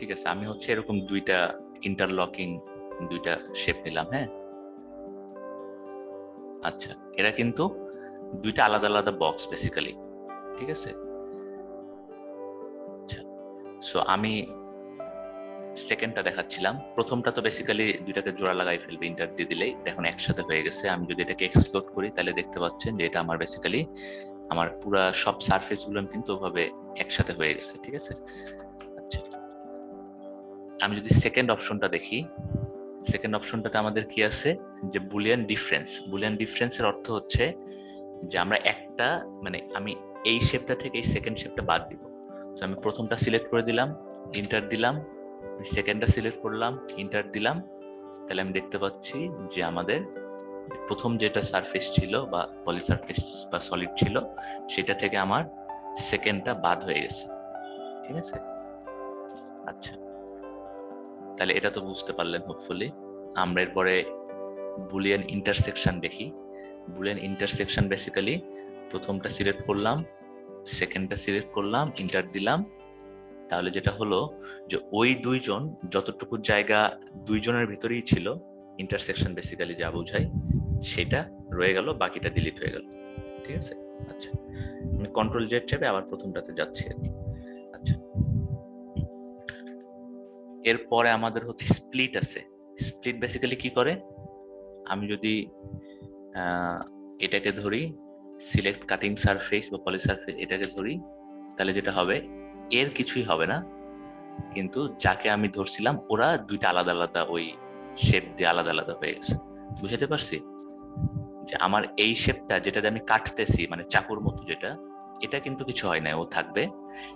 ঠিক আছে, আমি হচ্ছে এরকম দুইটা ইন্টারলকিং দুইটা শেপ নিলাম। হ্যাঁ, আচ্ছা, এরা কিন্তু দুইটা আলাদা আলাদা বক্স বেসিক্যালি। ঠিক আছে, আচ্ছা, সো আমি সেকেন্ডটা দেখাচ্ছিলাম। প্রথমটা তো বেসিক্যালি দুইটাকে জোড়া লাগাই ফেলবে, ইন্টার দিয়ে দিলেই দেখুন একসাথে হয়ে গেছে। আমি যদি এটাকে এক্সপ্লোর করি তাহলে দেখতে পাচ্ছেন যে এটা আমার বেসিক্যালি আমার পুরা সব সারফেস গুলো কিন্তু ওভাবে একসাথে হয়ে গেছে। ঠিক আছে, আচ্ছা, আমি যদি সেকেন্ড অপশনটা দেখি, সেকেন্ড অপশনটাতে আমাদের কি আছে যে বুলিয়ান ডিফারেন্স। বুলিয়ান ডিফারেন্সের অর্থ হচ্ছে যে আমরা একটা মানে আমি এই শেপটা থেকে এই সেকেন্ড শেপটা বাদ দিব। তো আমি প্রথমটা সিলেক্ট করে দিলাম, ইন্টার দিলাম, সেকেন্ডটা সিলেক্ট করলাম, ইন্টার দিলাম, তাহলে আমি দেখতে পাচ্ছি যে আমাদের প্রথম যেটা সারফেস ছিল বা পলি সারফেস বা সলিড ছিল সেটা থেকে আমার সেকেন্ডটা বাদ হয়ে গেছে। ঠিক আছে, আচ্ছা, তাহলে এটা তো বুঝতে পারলেন হোপফুলি। আমরা এরপরে বুলিয়ান ইন্টারসেকশন দেখি। বুলিয়ান ইন্টারসেকশন বেসিক্যালি প্রথমটা সিলেক্ট করলাম, সেকেন্ডটা সিলেক্ট করলাম, ইন্টার দিলাম, তাহলে যেটা হলো যে ওই দুইজন যতটুকু জায়গা দুইজনের ভিতরেই ছিল, ইন্টারসেকশন বেসিক্যালি যা বোঝায় সেটা রয়ে গেল, বাকিটা ডিলিট হয়ে গেল। ঠিক আছে, আচ্ছা, আমি কন্ট্রোল জেড চেপে আবার প্রথমটাতে যাচ্ছি আর কি। আচ্ছা, এরপরে আমাদের হচ্ছে স্প্লিট আছে। স্প্লিট বেসিক্যালি কি করে, আমি যদি এটাকে ধরি, সিলেক্ট কাটিং সারফেস বা পলি সারফেস, এটাকে ধরি, তাহলে যেটা হবে এর কিছুই হবে না, কিন্তু যাকে আমি ধরছিলাম ওরা দুইটা আলাদা আলাদা ওই শেপ দিয়ে আলাদা আলাদা হয়ে গেছে। বুঝতে পারছি যে আমার এই শেপটা যেটাতে আমি কাটতেছি মানে চাকুর মতো যেটা, এটা কিন্তু কিছু হয় না, ও থাকবে,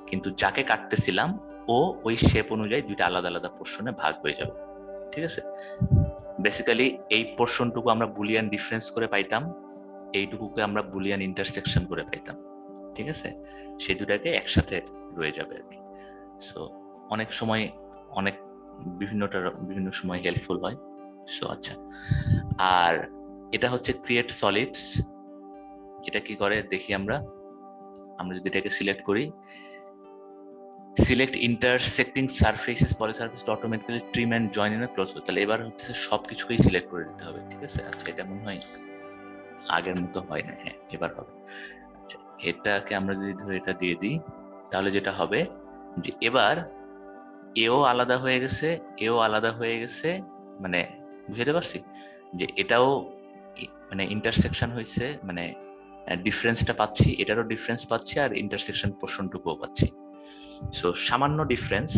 কিন্তু যাকে কাটতেছিলাম ও ওই শেপ অনুযায়ী দুইটা আলাদা আলাদা পোর্শনে ভাগ হয়ে যাবে। ঠিক আছে, বেসিক্যালি এই পোর্শনটুকু আমরা বুলিয়ান ডিফারেন্স করে পাইতাম, এইটুকুকে আমরা বুলিয়ান ইন্টারসেকশন করে পাইতাম। ঠিক আছে, সেই দুটাকে একসাথে রয়ে যাবে আর কি। সো অনেক সময় অনেক বিভিন্ন সময় হেল্পফুল হয়। সো আচ্ছা, আর এটা হচ্ছে ক্রিয়েট সলিডস। এটা কি করে দেখি আমরা যদি এটাকে সিলেক্ট করি, select intersecting surfaces polysurface to automatically trim and join in a close, তাহলে এবার হচ্ছে সবকিছুকেই সিলেক্ট করে দিতে হবে। ঠিক আছে, আচ্ছা, এটা মনে হয় আগের মতো হয় না। হ্যাঁ, এবার হবে। আচ্ছা, এটাকে আমরা যদি ধরে এটা দিয়ে দিই, তাহলে যেটা হবে যে এবার এও আলাদা হয়ে গেছে, এও আলাদা হয়ে গেছে, মানে বুঝতে পারছি যে এটাও মানে ইন্টারসেকশন হয়েছে, মানে ডিফারেন্সটা পাচ্ছি, এটারও ডিফারেন্স পাচ্ছি, আর ইন্টারসেকশন পোর্শনটুকুও পাচ্ছি। সো সামান্য ডিফারেন্স,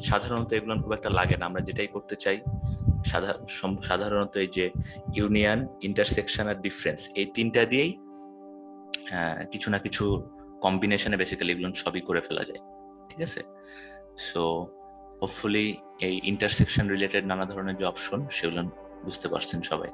সাধারণত এগুলো খুব একটা লাগে না। আমরা যেটাই করতে চাই সাধারণত এই যে ইউনিয়ন, ইন্টারসেকশন আর ডিফারেন্স, এই তিনটা দিয়েই কিছু না কিছু কম্বিনেশনে বেসিক্যালি এগুলো সবই করে ফেলা যায়। ঠিক আছে, সো হোপফুলি এই ইন্টারসেকশন রিলেটেড নানা ধরনের যে অপশন সেগুলো বুঝতে পারছেন সবাই।